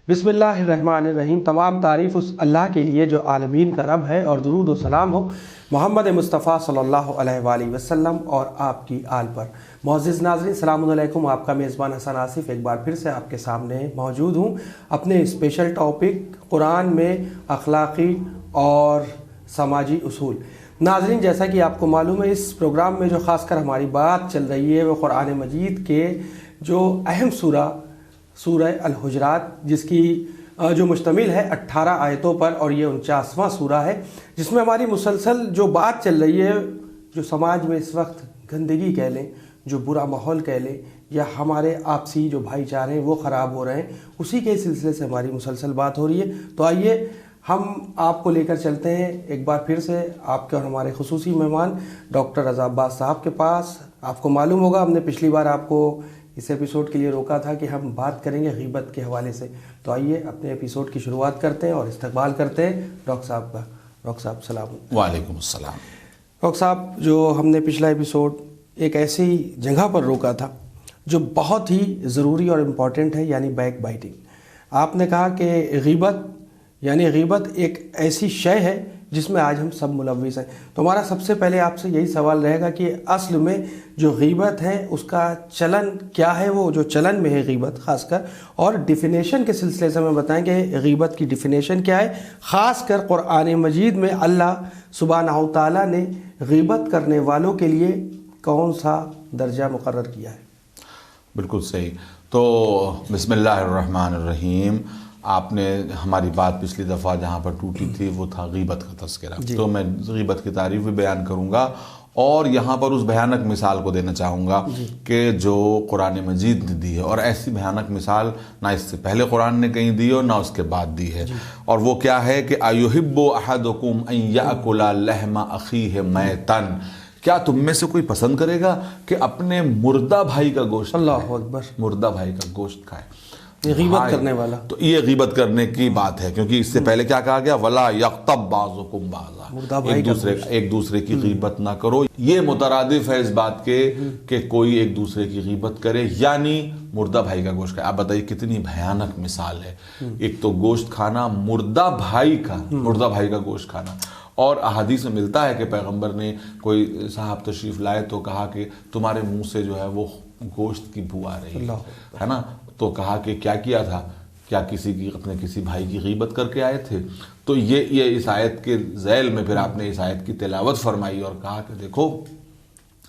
بسم اللہ الرحمن الرحیم۔ تمام تعریف اس اللہ کے لیے جو عالمین کا رب ہے، اور درود و سلام ہو محمد مصطفیٰ صلی اللہ علیہ وآلہ وسلم اور آپ کی آل پر۔ معزز ناظرین، السلام علیکم۔ آپ کا میزبان حسن آصف ایک بار پھر سے آپ کے سامنے موجود ہوں اپنے اسپیشل ٹاپک قرآن میں اخلاقی اور سماجی اصول۔ ناظرین، جیسا کہ آپ کو معلوم ہے، اس پروگرام میں جو خاص کر ہماری بات چل رہی ہے وہ قرآن مجید کے جو اہم سورہ الحجرات، جس کی جو مشتمل ہے 18 آیتوں پر، اور یہ 49واں سورہ ہے، جس میں ہماری مسلسل جو بات چل رہی ہے، جو سماج میں اس وقت گندگی کہہ لیں، جو برا ماحول کہہ لیں، یا ہمارے آپسی جو بھائی چارے ہیں وہ خراب ہو رہے ہیں، اسی کے سلسلے سے ہماری مسلسل بات ہو رہی ہے۔ تو آئیے ہم آپ کو لے کر چلتے ہیں ایک بار پھر سے آپ کے اور ہمارے خصوصی مہمان ڈاکٹر رضا عباس صاحب کے پاس۔ آپ کو معلوم ہوگا، ہم نے پچھلی بار آپ کو اس ایپیسوڈ کے لیے روکا تھا کہ ہم بات کریں گے غیبت کے حوالے سے۔ تو آئیے اپنے ایپیسوڈ کی شروعات کرتے ہیں اور استقبال کرتے ہیں ڈاکٹر صاحب کا۔ ڈاکٹر صاحب السلام علیکم۔ وعلیکم السلام۔ ڈاکٹر صاحب، جو ہم نے پچھلا ایپیسوڈ ایک ایسی جگہ پر روکا تھا جو بہت ہی ضروری اور امپورٹنٹ ہے، یعنی بیک بائٹنگ۔ آپ نے کہا کہ غیبت ایک ایسی شے ہے جس میں آج ہم سب ملوث ہیں۔ تو ہمارا سب سے پہلے آپ سے یہی سوال رہے گا کہ اصل میں جو غیبت ہے اس کا چلن کیا ہے، وہ جو چلن میں ہے غیبت خاص کر، اور ڈیفینیشن کے سلسلے سے ہمیں بتائیں کہ غیبت کی ڈیفینیشن کیا ہے، خاص کر قرآن مجید میں اللہ سبحانہ و تعالیٰ نے غیبت کرنے والوں کے لیے کون سا درجہ مقرر کیا ہے؟ بالکل صحیح۔ تو بسم اللہ الرحمن الرحیم۔ آپ نے ہماری بات پچھلی دفعہ جہاں پر ٹوٹی تھی وہ تھا غیبت کا تذکرہ۔ تو میں غیبت کی تعریف بھی بیان کروں گا، اور یہاں پر اس بھیانک مثال کو دینا چاہوں گا کہ جو قرآن مجید نے دی ہے، اور ایسی بھیانک مثال نہ اس سے پہلے قرآن نے کہیں دی اور نہ اس کے بعد دی ہے۔ اور وہ کیا ہے کہ ایحب احدکم ان یاکل لحم اخیہ میتا، کیا تم میں سے کوئی پسند کرے گا کہ اپنے مردہ بھائی کا گوشت کھائے؟ اللہ اکبر۔ مردہ بھائی کا گوشت کھائے، غیبت کرنے والا۔ تو یہ غیبت کرنے کی بات ہے، کیونکہ اس سے پہلے کیا کہا گیا، وَلَا يَغْتَبْ بَعْضُكُمْ بَعْضًا، ایک دوسرے کی غیبت نہ کرو۔ یہ مترادف ہے اس بات کے کہ کوئی ایک دوسرے کی غیبت کرے، یعنی مردہ بھائی کا گوشت کھائے۔ آپ بتائیے کتنی بھیانک مثال ہے، ایک تو گوشت کھانا مردہ بھائی کا گوشت کھانا۔ اور احادیث میں ملتا ہے کہ پیغمبر نے کوئی صاحب تشریف لائے تو کہا کہ تمہارے منہ سے جو ہے وہ گوشت کی بو آ رہی ہے نا، تو کہا کہ کیا تھا، کیا اپنے کسی بھائی کی غیبت کر کے آئے تھے؟ تو یہ اس آیت کے ذیل میں پھر آپ نے اس آیت کی تلاوت فرمائی اور کہا کہ دیکھو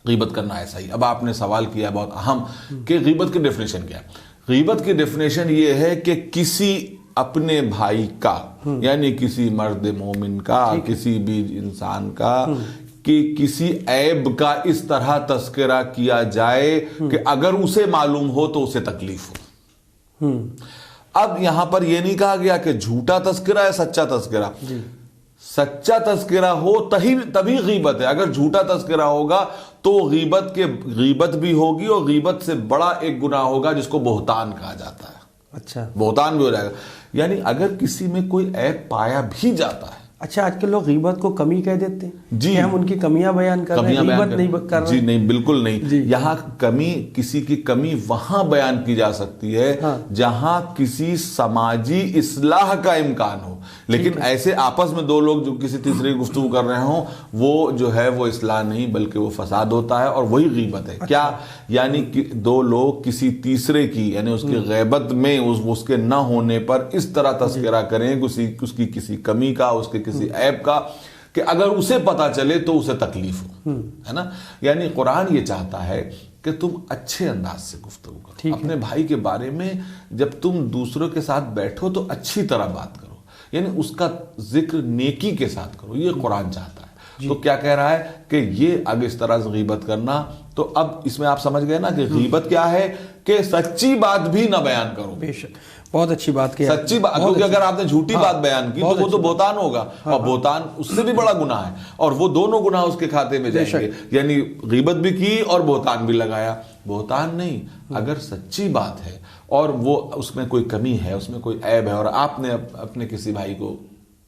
غیبت کرنا ایسا ہی۔ اب آپ نے سوال کیا بہت اہم کہ غیبت کی ڈیفینیشن کیا ہے۔ غیبت کی ڈیفینیشن یہ ہے کہ کسی اپنے بھائی کا، یعنی کسی مرد مومن کا، کسی بھی انسان کا، کہ کسی عیب کا اس طرح تذکرہ کیا جائے کہ اگر اسے معلوم ہو تو اسے تکلیف ہو۔ اب یہاں پر یہ نہیں کہا گیا کہ جھوٹا تذکرہ ہے، سچا تذکرہ۔ سچا تذکرہ ہو تبھی غیبت ہے۔ اگر جھوٹا تذکرہ ہوگا تو غیبت بھی ہوگی، اور غیبت سے بڑا ایک گناہ ہوگا جس کو بہتان کہا جاتا ہے۔ اچھا، بہتان بھی ہو جائے گا، یعنی اگر کسی میں کوئی عیب پایا بھی جاتا ہے۔ اچھا، آج کل لوگ غیبت کو کمی کہہ دیتے ہیں جی، کہ ہم ان کی کمیاں بیان کر رہے ہیں، غیبت نہیں کر رہے۔ جی نہیں، بالکل نہیں۔ یہاں کسی کی کمی وہاں بیان کی جا سکتی ہے جہاں کسی سماجی اصلاح کا امکان ہو، لیکن ایسے آپس میں دو لوگ جو کسی تیسرے کی گفتگو کر رہے ہوں، وہ جو ہے وہ اصلاح نہیں بلکہ وہ فساد ہوتا ہے، اور وہی غیبت ہے۔ کیا یعنی دو لوگ کسی تیسرے کی، یعنی اس کی غیبت میں اس کے نہ ہونے پر اس طرح تذکرہ کریں اس کی کسی کمی کا، اس کے کسی عیب کا، کہ اگر اسے پتا چلے تو اسے تکلیف ہو، ہے نا۔ یعنی قرآن یہ چاہتا ہے کہ تم اچھے انداز سے گفتگو کرو اپنے بھائی کے بارے میں۔ جب تم دوسروں کے ساتھ بیٹھو تو اچھی طرح بات کرو، یعنی اس کا ذکر نیکی کے ساتھ کرو، یہ قرآن چاہتا ہے۔ تو کیا کہہ رہا ہے کہ یہ اب اس طرح سے غیبت کرنا، تو اب اس میں آپ سمجھ گئے نا کہ غیبت کیا ہے، کہ سچی بات بھی نہ بیان کرو۔ بے شک، بہت اچھی بات کی، سچی بات، کیونکہ اگر آپ نے جھوٹی بات بیان کی تو وہ تو بہتان ہوگا، اور بہتان اس سے بھی بڑا گناہ ہے، اور وہ دونوں گناہ اس کے کھاتے میں جائیں گے۔ یعنی غیبت بھی کی اور بہتان بھی لگایا۔ بہتان نہیں، اگر سچی بات ہے اور وہ اس میں کوئی کمی ہے، اس میں کوئی عیب ہے، اور آپ نے اپنے کسی بھائی کو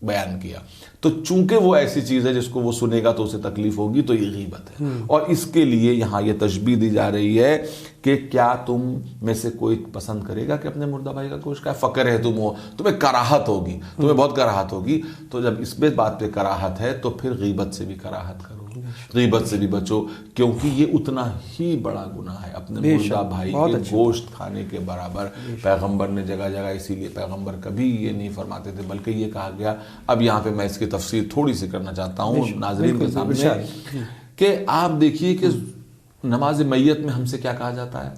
بیان کیا. تو چونکہ وہ ایسی چیز ہے جس کو وہ سنے گا تو اسے تکلیف ہوگی, تو یہ غیبت ہے. اور اس کے لیے یہاں یہ تشبیہ دی جا رہی ہے کہ کیا تم میں سے کوئی پسند کرے گا کہ اپنے مردہ بھائی کا گوشت کھائے؟ فقر ہے تم ہو, تمہیں کراہت ہوگی, تمہیں بہت کراہت ہوگی. تو جب اس بات پہ کراہت ہے تو پھر غیبت سے بھی کراہت کرو, غیبت سے بھی بچو, کیونکہ یہ اتنا ہی بڑا گناہ ہے اپنے مردہ بھائی کے گوشت کھانے کے برابر. پیغمبر نے جگہ جگہ, اسی لیے پیغمبر کبھی یہ نہیں فرماتے تھے, بلکہ یہ کہا گیا. اب یہاں پہ میں اس کی تفسیر تھوڑی سی کرنا چاہتا ہوں ناظرین کے سامنے, کہ آپ دیکھیے کہ نماز میت میں ہم سے کیا کہا جاتا ہے.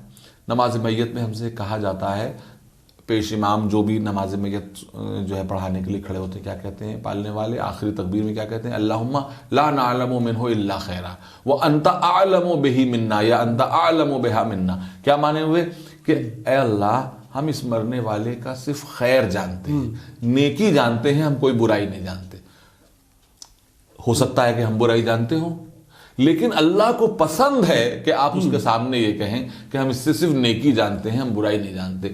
نماز میت میں ہم سے کہا جاتا ہے, پیش امام جو بھی نماز میت جو ہے پڑھانے کے لیے کھڑے ہوتے ہیں, کیا کہتے ہیں پالنے والے آخری تکبیر میں کیا کہتے ہیں؟ اللہم لا نعلم منہ الا خیرا وانت اعلم بہ منا یا انت اعلم بہا منا. کیا مانے ہوئے کہ اے اللہ ہم اس مرنے والے کا صرف خیر جانتے ہیں, نیکی جانتے ہیں, ہم کوئی برائی نہیں جانتے. ہو سکتا ہے کہ ہم برائی جانتے ہوں, لیکن اللہ کو پسند ہے کہ آپ اس کے سامنے یہ کہیں کہ ہم اس سے صرف نیکی جانتے ہیں, ہم برائی نہیں جانتے.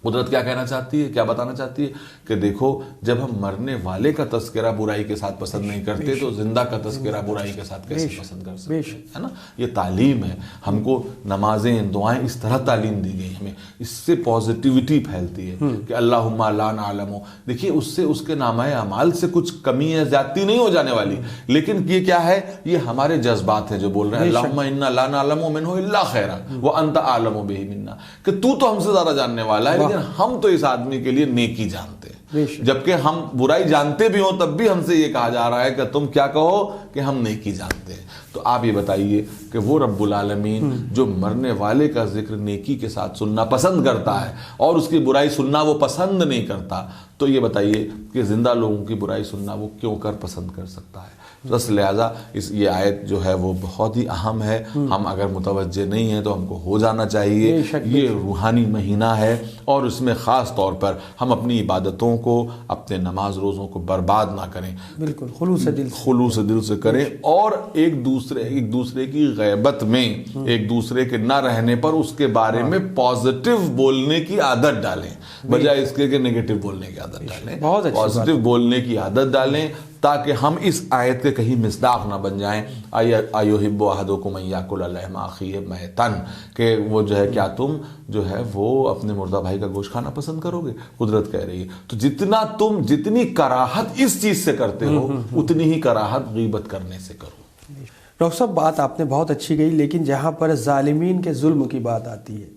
قدرت کیا کہنا چاہتی ہے, کیا بتانا چاہتی ہے کہ دیکھو جب ہم مرنے والے کا تذکرہ برائی کے ساتھ پسند نہیں کرتے تو زندہ کا تذکرہ برائی کے ساتھ کیسے پسند کر سکتے ہیں, ہے نا. یہ تعلیم ہے, ہم کو نمازیں دعائیں اس طرح تعلیم دی گئی ہمیں, اس سے پازیٹیوٹی پھیلتی ہے کہ اللہم لا نعلم. دیکھیے اس سے اس کے نامہ اعمال سے کچھ کمی یا زیادتی نہیں ہو جانے والی, لیکن یہ کیا ہے, یہ ہمارے جذبات ہیں جو بول رہے ہیں اللہم انا لا نعلم منہ الا خیرا وانت اعلم بہ منا, کہ تو ہم سے زیادہ جاننے والا ہے, ہم تو اس آدمی کے لیے نیکی جانتے ہیں, جبکہ ہم برائی جانتے بھی ہوں تب بھی ہم سے یہ کہا جا رہا ہے کہ تم کیا کہو کہ ہم نیکی جانتے ہیں. تو آپ یہ بتائیے کہ وہ رب العالمین جو مرنے والے کا ذکر نیکی کے ساتھ سننا پسند کرتا ہے اور اس کی برائی سننا وہ پسند نہیں کرتا, تو یہ بتائیے کہ زندہ لوگوں کی برائی سننا وہ کیوں کر پسند کر سکتا ہے. بس لہٰذا یہ آیت جو ہے وہ بہت ہی اہم ہے. ہم اگر متوجہ نہیں ہیں تو ہم کو ہو جانا چاہیے. یہ روحانی مہینہ ہے اور اس میں خاص طور پر ہم اپنی عبادتوں کو, اپنے نماز روزوں کو برباد نہ کریں, بالکل خلوص دل سے کریں, اور ایک دوسرے کی غیبت میں ایک دوسرے کے نہ رہنے پر اس کے بارے میں پازیٹیو بولنے کی عادت ڈالیں, بجائے اس کے کہ نیگیٹو بولنے کی عادت ڈالیں. پازیٹیو بولنے کی عادت ڈالیں تاکہ ہم اس آیت کے کہیں مصداق نہ بن جائیں. ایحب احدکم ان یاکل لحم اخیہ میتا, کہ وہ جو ہے کیا تم جو ہے وہ اپنے مردہ بھائی کا گوشت کھانا پسند کرو گے. قدرت کہہ رہی ہے جتنی کراہت اس چیز سے کرتے ہو اتنی ہی کراہت غیبت کرنے سے کرو. ڈاکٹر صاحب بات آپ نے بہت اچھی کہی, لیکن جہاں پر ظالمین کے ظلم کی بات آتی ہے,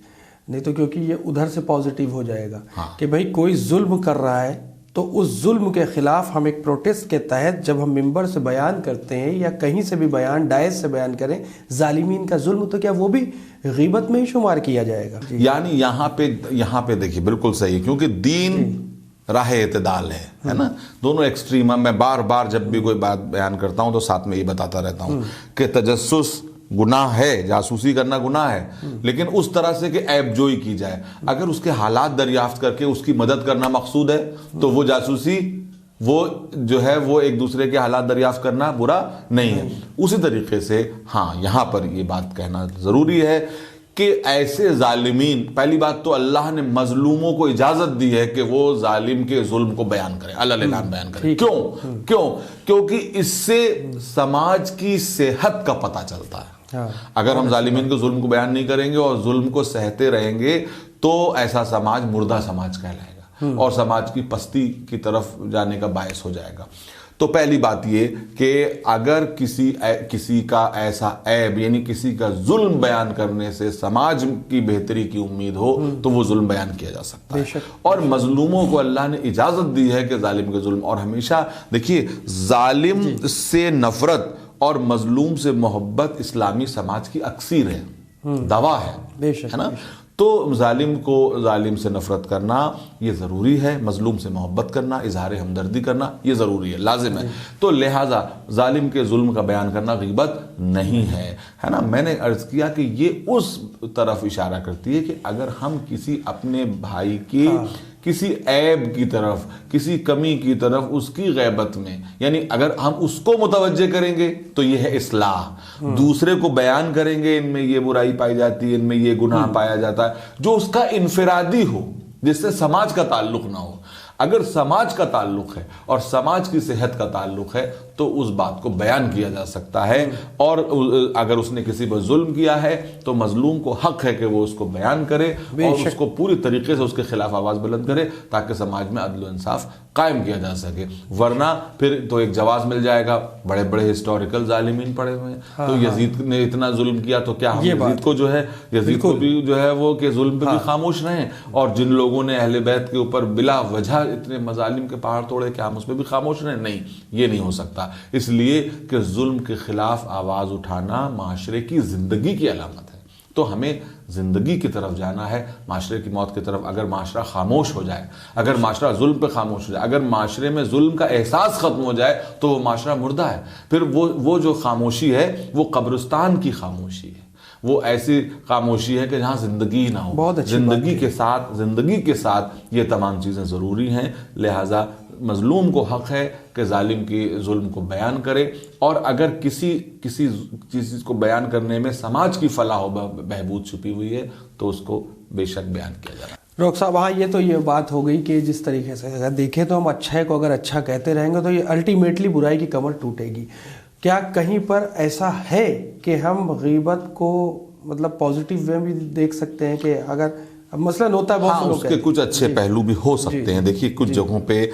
نہیں تو کیونکہ یہ ادھر سے پازیٹیو ہو جائے گا کہ بھائی کوئی ظلم کر رہا ہے تو اس ظلم کے خلاف ہم ایک پروٹیسٹ کے تحت جب ہم ممبر سے بیان کرتے ہیں یا کہیں سے بھی بیان ڈائز سے بیان کریں ظالمین کا ظلم, تو کیا وہ بھی غیبت میں ہی شمار کیا جائے گا؟ یعنی یہاں پہ دیکھیے بالکل صحیح, کیونکہ دین راہ اعتدال ہے نا. دونوں ایکسٹریم, میں بار بار جب بھی کوئی بات بیان کرتا ہوں تو ساتھ میں یہ بتاتا رہتا ہوں کہ تجسس گناہ ہے, جاسوسی کرنا گناہ ہے, لیکن اس طرح سے کہ عیب جوئی کی جائے. اگر اس کے حالات دریافت کر کے اس کی مدد کرنا مقصود ہے تو وہ جاسوسی, وہ جو ہے وہ ایک دوسرے کے حالات دریافت کرنا برا نہیں ہے. اسی طریقے سے ہاں یہاں پر یہ بات کہنا ضروری ہے کہ ایسے ظالمین, پہلی بات تو اللہ نے مظلوموں کو اجازت دی ہے کہ وہ ظالم کے ظلم کو بیان کریں, علن بیان کریں. کیونکہ اس سے سماج کی صحت کا پتہ چلتا ہے. اگر ہم ظالمین کے ظلم کو بیان نہیں کریں گے اور ظلم کو سہتے رہیں گے تو ایسا سماج مردہ سماج کہلائے گا اور سماج کی پستی کی طرف جانے کا باعث ہو جائے گا. تو پہلی بات یہ کہ اگر کسی کا ایسا عیب یعنی کسی کا ظلم بیان کرنے سے سماج کی بہتری کی امید ہو تو وہ ظلم بیان کیا جا سکتا ہے. اور مظلوموں کو اللہ نے اجازت دی ہے کہ ظالم کے ظلم, اور ہمیشہ دیکھیے ظالم سے نفرت اور مظلوم سے محبت اسلامی سماج کی اکثیر ہے, دوا ہے نا. تو ظالم سے نفرت کرنا یہ ضروری ہے, مظلوم سے محبت کرنا, اظہار ہمدردی کرنا یہ ضروری ہے, لازم ہے. تو لہٰذا ظالم کے ظلم کا بیان کرنا غیبت نہیں ہے نا. میں نے عرض کیا کہ یہ اس طرف اشارہ کرتی ہے کہ اگر ہم کسی اپنے بھائی کی کسی عیب کی طرف, کسی کمی کی طرف, اس کی غیبت میں, یعنی اگر ہم اس کو متوجہ کریں گے تو یہ ہے اصلاح. دوسرے کو بیان کریں گے ان میں یہ برائی پائی جاتی ہے, ان میں یہ گناہ پایا جاتا ہے, جو اس کا انفرادی ہو, جس سے سماج کا تعلق نہ ہو. اگر سماج کا تعلق ہے اور سماج کی صحت کا تعلق ہے تو اس بات کو بیان کیا جا سکتا ہے، اور اگر اس نے کسی پر ظلم کیا ہے تو مظلوم کو حق ہے کہ وہ اس کو بیان کرے اور اس کو پوری طریقے سے اس کے خلاف آواز بلند کرے تاکہ سماج میں عدل و انصاف قائم کیا جا سکے. ورنہ پھر تو ایک جواز مل جائے گا، بڑے بڑے ہسٹوریکل ظالمین پڑے ہوئے ہیں، تو یزید نے اتنا ظلم کیا تو کیا ہم یزید کو جو ہے یزید کو بھی جو ہے وہ کہ ظلم پہ بھی خاموش رہیں، اور جن لوگوں نے اہل بیت کے اوپر بلا وجہ اتنے مظالم کے پہاڑ توڑے کہ ہم اس پہ بھی خاموش رہیں؟ نہیں، یہ نہیں ہو سکتا. اس لیے کہ ظلم کے خلاف آواز اٹھانا معاشرے کی زندگی کی علامت ہے. تو ہمیں زندگی کی طرف جانا ہے، معاشرے کی موت کی طرف. اگر معاشرہ خاموش ہو جائے، اگر معاشرہ ظلم پہ خاموش ہو جائے، اگر معاشرے میں ظلم کا احساس ختم ہو جائے تو وہ معاشرہ مردہ ہے. پھر وہ جو خاموشی ہے وہ قبرستان کی خاموشی ہے، وہ ایسی خاموشی ہے کہ جہاں زندگی نہ ہو. زندگی کے ساتھ یہ تمام چیزیں ضروری ہیں. لہٰذا مظلوم کو حق ہے کہ ظالم کی ظلم کو بیان کرے، اور اگر کسی چیز کو بیان کرنے میں سماج کی فلاح و بہبود چھپی ہوئی ہے تو اس کو بے شک بیان کیا جائے. ڈاکٹر صاحب، ہاں یہ تو یہ بات ہو گئی کہ جس طریقے سے اگر دیکھیں تو ہم اچھے کو اگر اچھا کہتے رہیں گے تو یہ الٹیمیٹلی برائی کی کمر ٹوٹے گی. کیا کہیں پر ایسا ہے کہ ہم غیبت کو مطلب پازیٹیو وے میں بھی دیکھ سکتے ہیں کہ اگر مثلاً ہوتا ہے بہت اس کے کچھ اچھے پہلو بھی ہو سکتے ہیں؟ دیکھیے کچھ جگہوں پہ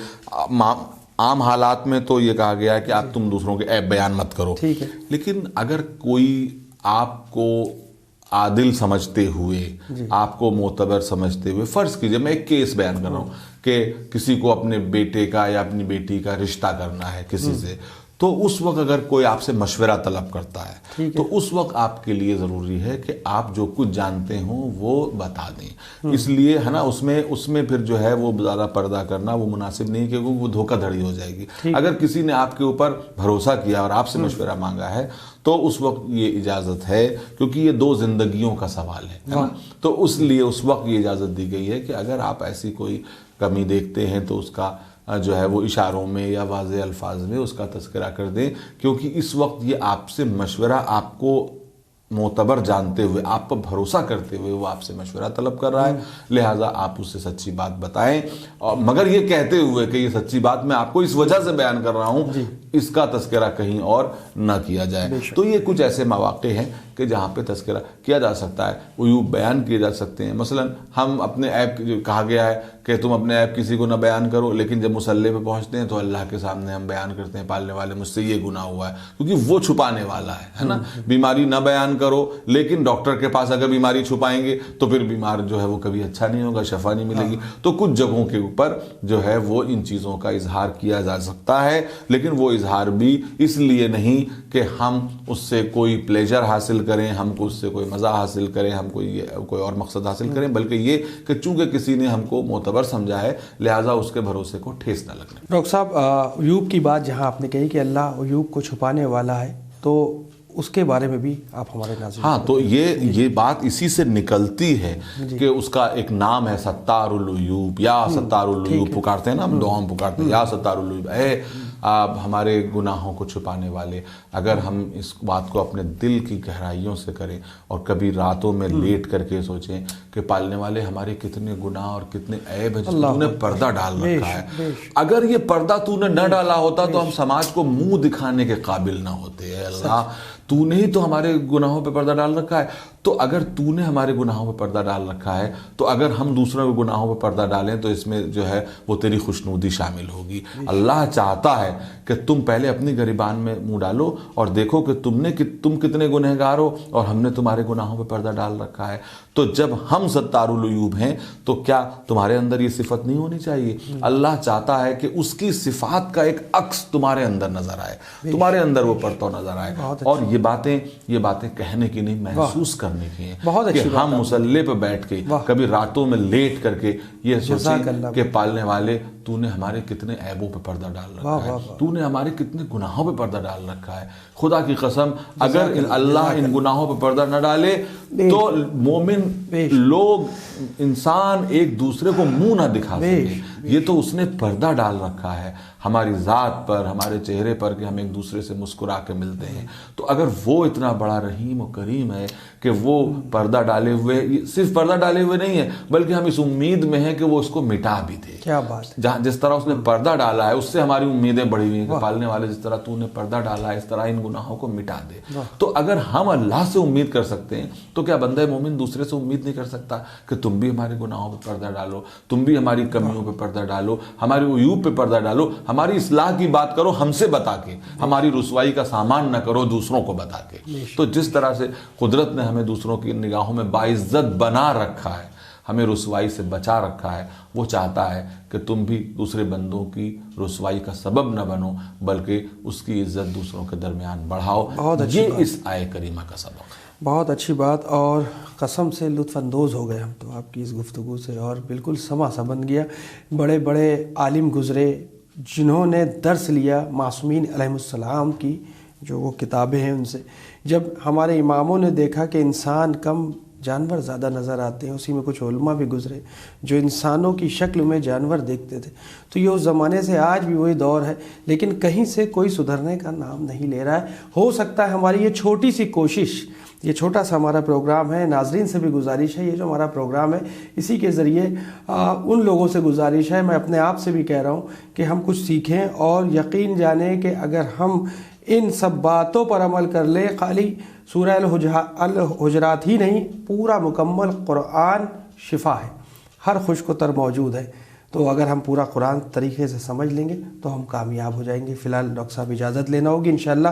عام حالات میں تو یہ کہا گیا ہے کہ آپ تم دوسروں کے عیب بیان مت کرو، لیکن اگر کوئی آپ کو عادل سمجھتے ہوئے، آپ کو معتبر سمجھتے ہوئے، فرض کیجئے میں ایک کیس بیان کر رہا ہوں کہ کسی کو اپنے بیٹے کا یا اپنی بیٹی کا رشتہ کرنا ہے کسی سے، تو اس وقت اگر کوئی آپ سے مشورہ طلب کرتا ہے تو اس وقت آپ کے لیے ضروری ہے کہ آپ جو کچھ جانتے ہوں وہ بتا دیں. اس لیے ہے نا اس میں پھر جو ہے وہ زیادہ پردہ کرنا وہ مناسب نہیں، کیونکہ وہ دھوکہ دھڑی ہو جائے گی. اگر کسی نے آپ کے اوپر بھروسہ کیا اور آپ سے مشورہ مانگا ہے تو اس وقت یہ اجازت ہے، کیونکہ یہ دو زندگیوں کا سوال ہے نا، تو اس لیے اس وقت یہ اجازت دی گئی ہے کہ اگر آپ ایسی کوئی کمی دیکھتے ہیں تو اس کا جو ہے وہ اشاروں میں یا واضح الفاظ میں اس کا تذکرہ کر دیں، کیونکہ اس وقت یہ آپ سے مشورہ، آپ کو معتبر جانتے ہوئے، آپ پر بھروسہ کرتے ہوئے وہ آپ سے مشورہ طلب کر رہا ہے. لہٰذا آپ اس سے سچی بات بتائیں، اور مگر یہ کہتے ہوئے کہ یہ سچی بات میں آپ کو اس وجہ سے بیان کر رہا ہوں، اس کا تذکرہ کہیں اور نہ کیا جائے. تو یہ کچھ ایسے مواقع ہیں کہ جہاں پہ تذکرہ کیا جا سکتا ہے، عیوب بیان کیے جا سکتے ہیں. مثلا ہم اپنے عیب، کہا گیا ہے کہ تم اپنے عیب کسی کو نہ بیان کرو، لیکن جب مصلی پہ پہنچتے ہیں تو اللہ کے سامنے ہم بیان کرتے ہیں، پالنے والے مجھ سے یہ گناہ ہوا ہے، کیونکہ وہ چھپانے والا ہے نا. بیماری نہ بیان کرو، لیکن ڈاکٹر کے پاس اگر بیماری چھپائیں گے تو پھر بیمار جو ہے وہ کبھی اچھا نہیں ہوگا، شفا نہیں ملے گی. تو کچھ جگہوں کے اوپر جو ہے وہ ان چیزوں کا اظہار کیا جا سکتا ہے، لیکن وہ اظہار بھی اس لیے نہیں کہ ہم اس سے کوئی پلیجر حاصل کریں، ہم کو اس سے کوئی مزہ حاصل کریں، ہم کوئی اور مقصد حاصل کریں، بلکہ یہ کہ چونکہ کسی نے ہم کو معتبر سمجھا ہے لہٰذا اس کے بھروسے کو ٹھیس نہ لگنے. ڈاکٹر صاحب، عیوب کی بات جہاں آپ نے کہی کہ اللہ عیوب کو چھپانے والا ہے، تو اس کے بارے میں بھی آپ ہمارے ناظرین. ہاں، تو یہ بات اسی سے نکلتی ہے کہ اس کا ایک نام ہے ستار العیوب، یا ستار العیوب پکارتے ہیں نا ہم دعا میں پکارتے ہیں، یا ستار العیوب، اے آپ ہمارے گناہوں کو چھپانے والے. اگر ہم اس بات کو اپنے دل کی گہرائیوں سے کریں اور کبھی راتوں میں لیٹ کر کے سوچیں کہ پالنے والے ہمارے کتنے گناہ اور کتنے عیب ہیں جس کو تو نے پردہ ڈال رکھا ہے. اگر یہ پردہ تو نے نہ ڈالا ہوتا تو ہم سماج کو منہ دکھانے کے قابل نہ ہوتے. اے اللہ، تو نے ہی تو ہمارے گناہوں پہ پردہ ڈال رکھا ہے. تو اگر تو نے ہمارے گناہوں پہ پردہ ڈال رکھا ہے تو اگر ہم دوسروں کے گناہوں پہ پردہ ڈالیں تو اس میں جو ہے وہ تیری خوشنودی شامل ہوگی. اللہ چاہتا ہے کہ تم پہلے اپنی گریبان میں منہ ڈالو اور دیکھو کہ تم کتنے گنہگار ہو اور ہم نے تمہارے گناہوں پہ پردہ ڈال رکھا ہے. تو جب ہم ستار العیوب ہیں تو کیا تمہارے اندر یہ صفت نہیں ہونی چاہیے؟ اللہ چاہتا ہے کہ اس کی صفات کا ایک عکس تمہارے اندر نظر آئے، تمہارے اندر وہ پرتو نظر آئے. اور یہ باتیں کہنے کی نہیں، محسوس کرنے کی ہیں کہ ہم مصلی پہ بیٹھ کے کبھی راتوں میں لیٹ کر کے یہ سوچیں کہ پالنے والے تو نے ہمارے کتنے عیبوں پہ پردہ ڈال رکھا ہے، تو نے ہمارے کتنے گناہوں پہ پردہ ڈال رکھا ہے. خدا کی قسم اگر اللہ ان گناہوں پہ پردہ نہ ڈالے تو مومن لوگ، انسان ایک دوسرے کو منہ نہ دکھا سکے. یہ تو اس نے پردہ ڈال رکھا ہے ہماری ذات پر، ہمارے چہرے پر، کہ ہم ایک دوسرے سے مسکرا کے ملتے ہیں۔ تو اگر وہ اتنا بڑا رحیم و کریم ہے کہ وہ پردہ ڈالے ہوئے، صرف پردہ ڈالے ہوئے نہیں ہے بلکہ ہم اس امید میں ہیں کہ وہ اس کو مٹا بھی دے۔ کیا بات ہے! جس طرح اس نے پردہ ڈالا ہے اس سے ہماری امیدیں بڑھی ہوئی ہیں کہ پالنے والے جس طرح تو نے پردہ ڈالا ہے اس طرح ان گناہوں کو مٹا دے۔ تو اگر ہم اللہ سے امید کر سکتے ہیں تو کیا بندہ مومن دوسرے سے امید نہیں کر سکتا کہ تم بھی ہمارے گناہوں پہ پردہ ڈالو، تم بھی ہماری کمیوں پہ پردہ ڈالو، ہماری عیوب پہ پردہ ڈالو، ہماری اصلاح کی بات کرو ہم سے بتا کے، ہماری رسوائی کا سامان نہ کرو دوسروں کو بتا کے۔ تو جس طرح سے قدرت نے ہمیں دوسروں کی نگاہوں میں باعزت بنا رکھا ہے، ہمیں رسوائی سے بچا رکھا ہے، وہ چاہتا ہے کہ تم بھی دوسرے بندوں کی رسوائی کا سبب نہ بنو بلکہ اس کی عزت دوسروں کے درمیان بڑھاؤ۔ یہ اس آیے کریمہ کا سبق ہے۔ بہت اچھی بات، اور قسم سے لطف اندوز ہو گئے ہم تو آپ کی اس گفتگو سے، اور بالکل سما سا بن گیا۔ بڑے بڑے عالم گزرے جنہوں نے درس لیا معصومین علیہ السلام کی جو وہ کتابیں ہیں ان سے، جب ہمارے اماموں نے دیکھا کہ انسان کم جانور زیادہ نظر آتے ہیں، اسی میں کچھ علماء بھی گزرے جو انسانوں کی شکل میں جانور دیکھتے تھے، تو یہ اس زمانے سے آج بھی وہی دور ہے، لیکن کہیں سے کوئی سدھرنے کا نام نہیں لے رہا ہے۔ ہو سکتا ہے ہماری یہ چھوٹی سی کوشش، یہ چھوٹا سا ہمارا پروگرام ہے، ناظرین سے بھی گزارش ہے، یہ جو ہمارا پروگرام ہے اسی کے ذریعے ان لوگوں سے گزارش ہے، میں اپنے آپ سے بھی کہہ رہا ہوں کہ ہم کچھ سیکھیں، اور یقین جانیں کہ اگر ہم ان سب باتوں پر عمل کر لیں، خالی سورہ الحجرات ہی نہیں، پورا مکمل قرآن شفا ہے، ہر خشک و تر موجود ہے، تو اگر ہم پورا قرآن طریقے سے سمجھ لیں گے تو ہم کامیاب ہو جائیں گے۔ فی الحال ڈاکٹر صاحب اجازت لینا ہوگی انشاءاللہ،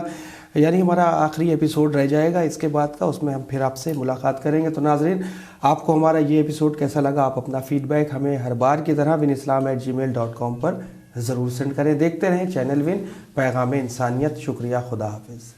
یعنی ہمارا آخری ایپیسوڈ رہ جائے گا اس کے بعد کا، اس میں ہم پھر آپ سے ملاقات کریں گے۔ تو ناظرین، آپ کو ہمارا یہ ایپیسوڈ کیسا لگا؟ آپ اپنا فیڈ بیک ہمیں ہر بار کی طرح winislam@gmail.com پر ضرور سینڈ کریں۔ دیکھتے رہیں چینل ون، پیغام انسانیت۔ شکریہ، خدا حافظ۔